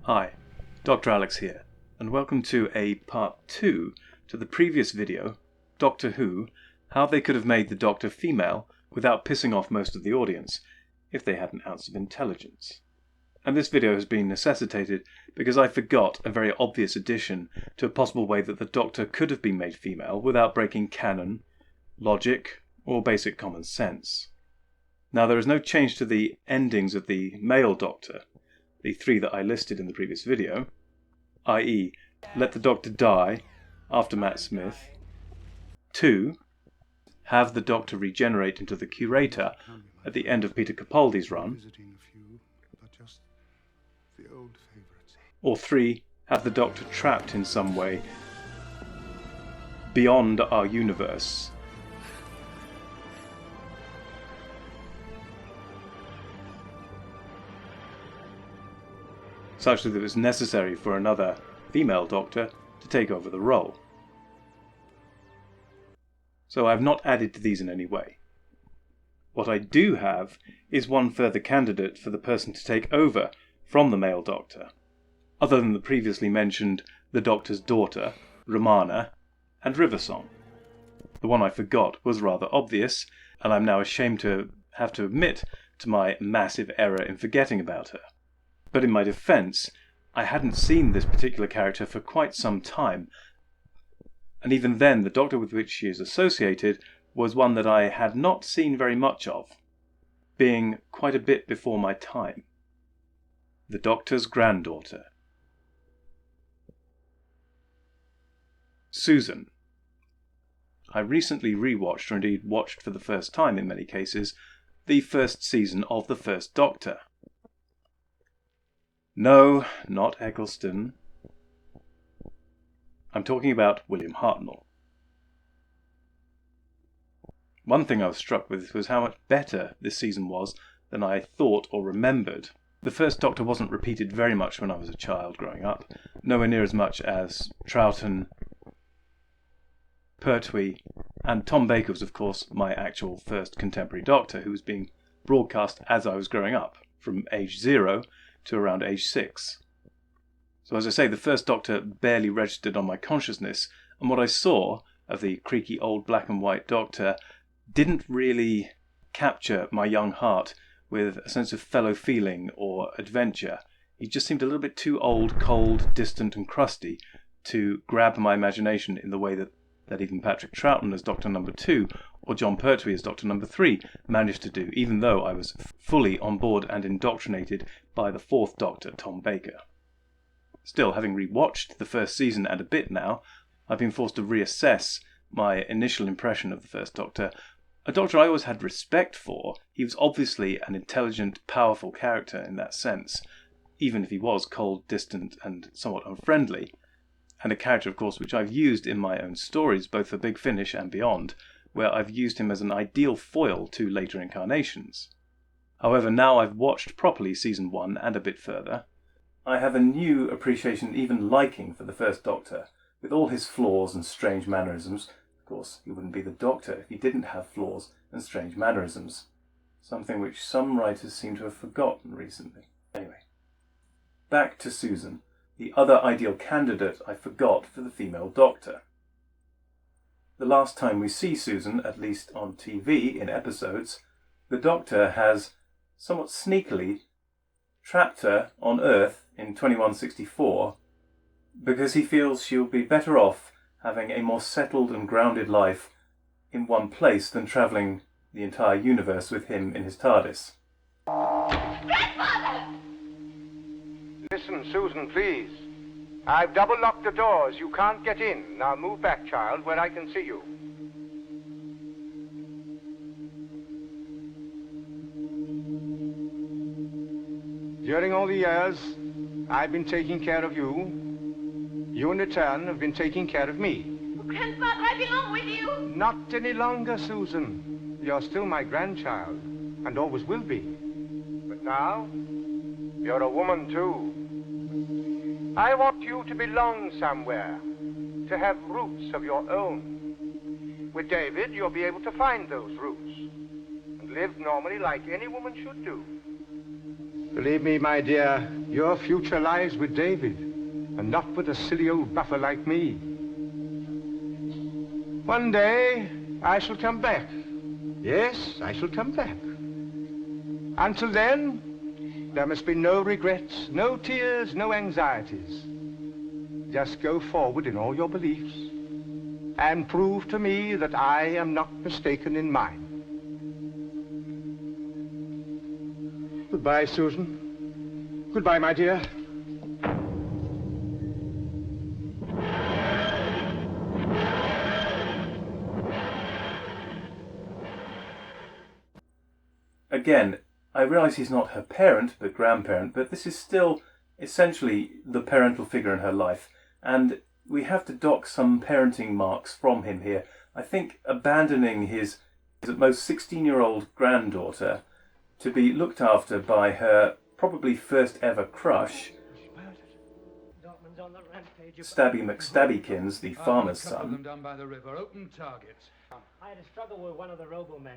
Hi, Dr. Alex here, and welcome to a part 2 to the previous video, Doctor Who, how they could have made the Doctor female without pissing off most of the audience, if they had an ounce of intelligence. And this video has been necessitated because I forgot a very obvious addition to a possible way that the Doctor could have been made female without breaking canon, logic, or basic common sense. Now there is no change to the endings of the male Doctor, the 3 that I listed in the previous video, i.e. let the Doctor die after Matt Smith, 2. have the Doctor regenerate into the Curator at the end of Peter Capaldi's run, or 3. have the Doctor trapped in some way beyond our universe. Such that it was necessary for another female Doctor to take over the role. So I have not added to these in any way. What I do have is one further candidate for the person to take over from the male Doctor, other than the previously mentioned the Doctor's daughter, Romana, and Riversong. The one I forgot was rather obvious, and I'm now ashamed to have to admit to my massive error in forgetting about her. But in my defence, I hadn't seen this particular character for quite some time, and even then the Doctor with which she is associated was one that I had not seen very much of, being quite a bit before my time. The Doctor's granddaughter. Susan. I recently rewatched, or indeed watched for the first time in many cases, the first season of The First Doctor. No, not Eccleston. I'm talking about William Hartnell. One thing I was struck with was how much better this season was than I thought or remembered. The First Doctor wasn't repeated very much when I was a child growing up, nowhere near as much as Troughton, Pertwee, and Tom Baker was of course my actual first contemporary Doctor, who was being broadcast as I was growing up, from age 0 to around age 6. So as I say, the First Doctor barely registered on my consciousness, and what I saw of the creaky old black and white Doctor didn't really capture my young heart with a sense of fellow feeling or adventure. He just seemed a little bit too old, cold, distant and crusty to grab my imagination in the way that even Patrick Troughton as Doctor Number 2 or John Pertwee as Doctor Number 3 managed to do, even though I was fully on board and indoctrinated by the 4th Doctor, Tom Baker. Still, having rewatched the first season and a bit now, I've been forced to reassess my initial impression of the First Doctor, a Doctor I always had respect for. He was obviously an intelligent, powerful character in that sense, even if he was cold, distant and somewhat unfriendly, and a character, of course, which I've used in my own stories, both for Big Finish and beyond, where I've used him as an ideal foil to later incarnations. However, now I've watched properly Season 1 and a bit further, I have a new appreciation, even liking, for the First Doctor, with all his flaws and strange mannerisms. Of course, he wouldn't be the Doctor if he didn't have flaws and strange mannerisms, something which some writers seem to have forgotten recently. Anyway, back to Susan, the other ideal candidate I forgot for the female Doctor. The last time we see Susan, at least on TV in episodes, the Doctor has somewhat sneakily trapped her on Earth in 2164 because he feels she'll be better off having a more settled and grounded life in one place than travelling the entire universe with him in his TARDIS. Grandfather! Listen, Susan, please. I've double-locked the doors. You can't get in. Now move back, child, where I can see you. During all the years I've been taking care of you, you in return have been taking care of me. Grandfather, I belong with you. Not any longer, Susan. You're still my grandchild, and always will be. But now, you're a woman too. I want you to belong somewhere, to have roots of your own. With David, you'll be able to find those roots and live normally like any woman should do. Believe me, my dear, your future lies with David, and not with a silly old buffer like me. One day, I shall come back. Yes, I shall come back. Until then, there must be no regrets, no tears, no anxieties. Just go forward in all your beliefs and prove to me that I am not mistaken in mine. Goodbye, Susan. Goodbye, my dear. Again, I realise he's not her parent, but grandparent, but this is still essentially the parental figure in her life, and we have to dock some parenting marks from him here. I think abandoning his at most 16-year-old granddaughter to be looked after by her probably first ever crush, Stabby McStabbykins, the farmer's son,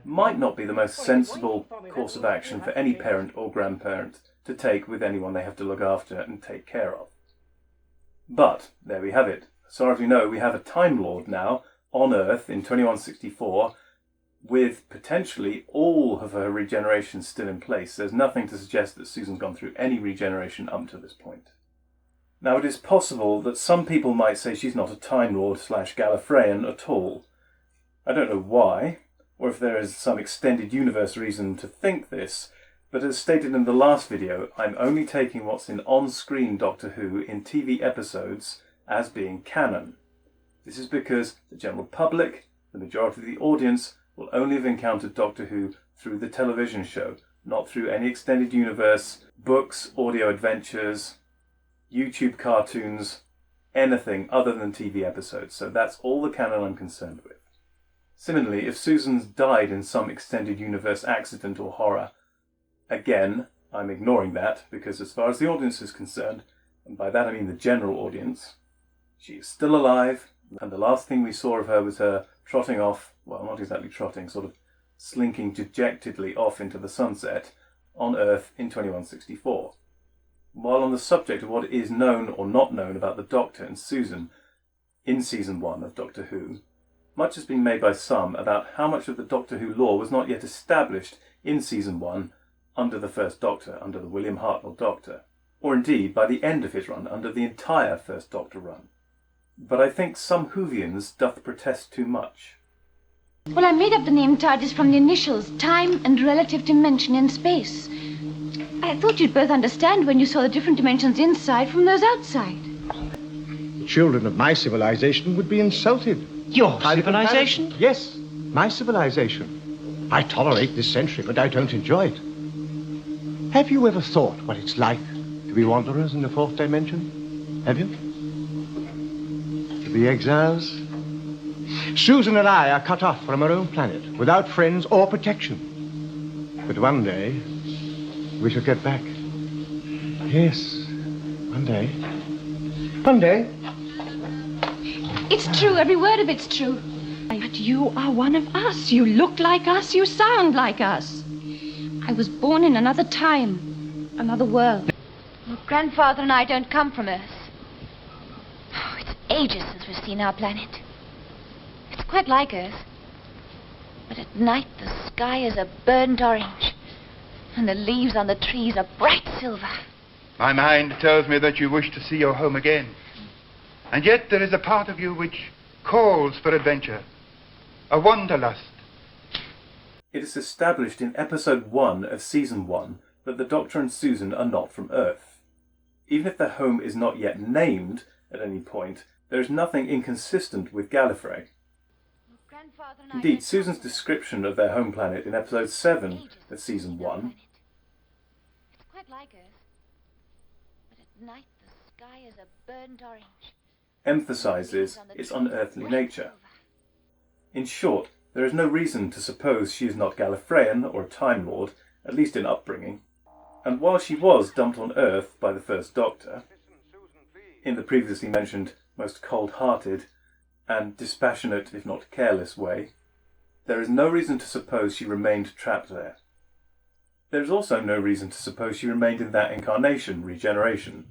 might not be the most sensible course of action for any parent or grandparent to take with anyone they have to look after and take care of. But there we have it. As far as we know, we have a Time Lord now on Earth in 2164 with potentially all of her regeneration still in place. There's nothing to suggest that Susan's gone through any regeneration up to this point. Now, it is possible that some people might say she's not a Time Lord / Gallifreyan at all. I don't know why, or if there is some extended universe reason to think this, but as stated in the last video, I'm only taking what's in on-screen Doctor Who in TV episodes as being canon. This is because the general public, the majority of the audience, will only have encountered Doctor Who through the television show, not through any extended universe, books, audio adventures, YouTube cartoons, anything other than TV episodes. So that's all the canon I'm concerned with. Similarly, if Susan's died in some extended universe accident or horror, again, I'm ignoring that because as far as the audience is concerned, and by that I mean the general audience, she is still alive, and the last thing we saw of her was her trotting off, well, not exactly trotting, sort of slinking dejectedly off into the sunset on Earth in 2164. While on the subject of what is known or not known about the Doctor and Susan in Season 1 of Doctor Who, much has been made by some about how much of the Doctor Who lore was not yet established in Season 1 under the First Doctor, under the William Hartnell Doctor, or indeed by the end of his run, under the entire First Doctor run. But I think some Whovians doth protest too much. Well, I made up the name TARDIS from the initials, time and relative dimension in space. I thought you'd both understand when you saw the different dimensions inside from those outside. The children of my civilization would be insulted. Your civilization? Yes, my civilization. I tolerate this century, but I don't enjoy it. Have you ever thought what it's like to be wanderers in the fourth dimension? Have you? To be exiles? Susan and I are cut off from our own planet, without friends or protection. But one day, we shall get back. Yes, one day. One day. It's true, every word of it's true. But you are one of us. You look like us, you sound like us. I was born in another time, another world. Your grandfather and I don't come from Earth. Oh, it's ages since we've seen our planet. It's quite like Earth. But at night the sky is a burnt orange, and the leaves on the trees are bright silver. My mind tells me that you wish to see your home again. And yet there is a part of you which calls for adventure, a wanderlust. It is established in episode 1 of season 1 that the Doctor and Susan are not from Earth. Even if their home is not yet named at any point, there is nothing inconsistent with Gallifrey. Indeed, Susan's description of their home planet in episode 7 of season 1 It's quite like Earth. But at night the sky is a burnt orange, emphasises its unearthly nature. In short, there is no reason to suppose she is not Gallifreyan or a Time Lord, at least in upbringing, and while she was dumped on Earth by the First Doctor, in the previously mentioned most cold-hearted and dispassionate, if not careless, way, there is no reason to suppose she remained trapped there. There is also no reason to suppose she remained in that incarnation, regeneration,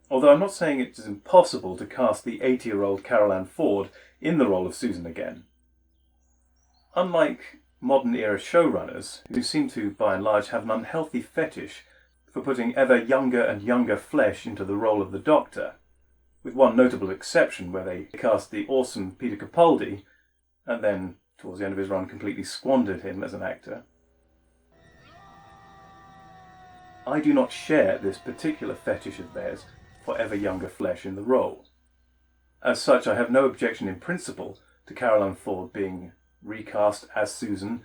although I'm not saying it is impossible to cast the 80-year-old Carol Ann Ford in the role of Susan again. Unlike modern-era showrunners, who seem to, by and large, have an unhealthy fetish for putting ever younger and younger flesh into the role of the Doctor, with one notable exception where they cast the awesome Peter Capaldi, and then, towards the end of his run, completely squandered him as an actor. I do not share this particular fetish of theirs for ever younger flesh in the role. As such, I have no objection in principle to Carol Ann Ford being recast as Susan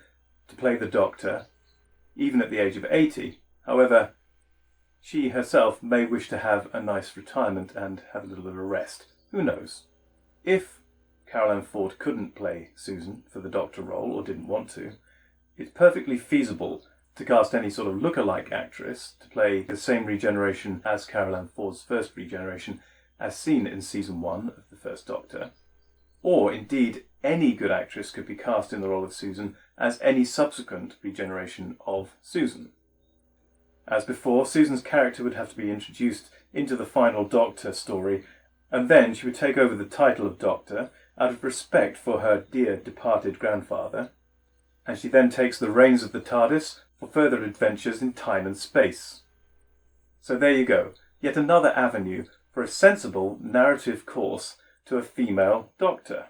to play the Doctor, even at the age of 80. However, she herself may wish to have a nice retirement and have a little bit of a rest. Who knows? If Carol Ann Ford couldn't play Susan for the Doctor role, or didn't want to, it's perfectly feasible to cast any sort of look-alike actress to play the same regeneration as Carol Ann Ford's first regeneration as seen in Season 1 of the First Doctor. Or, indeed, any good actress could be cast in the role of Susan as any subsequent regeneration of Susan. As before, Susan's character would have to be introduced into the final Doctor story, and then she would take over the title of Doctor out of respect for her dear departed grandfather, and she then takes the reins of the TARDIS for further adventures in time and space. So there you go, yet another avenue for a sensible narrative course to a female Doctor.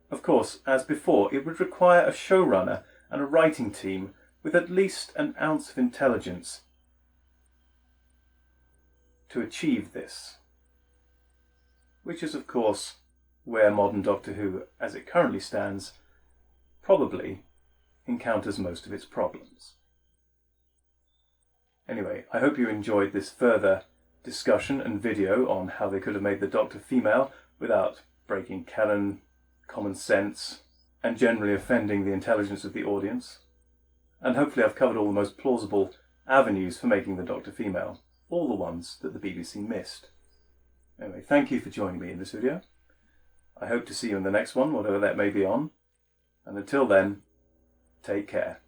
Of course, as before, it would require a showrunner and a writing team with at least an ounce of intelligence to achieve this, which is, of course, where modern Doctor Who, as it currently stands, probably encounters most of its problems. Anyway, I hope you enjoyed this further discussion and video on how they could have made the Doctor female without breaking canon, common sense, and generally offending the intelligence of the audience. And hopefully I've covered all the most plausible avenues for making the Doctor female, all the ones that the BBC missed. Anyway, thank you for joining me in this video. I hope to see you in the next one, whatever that may be on. And until then, take care.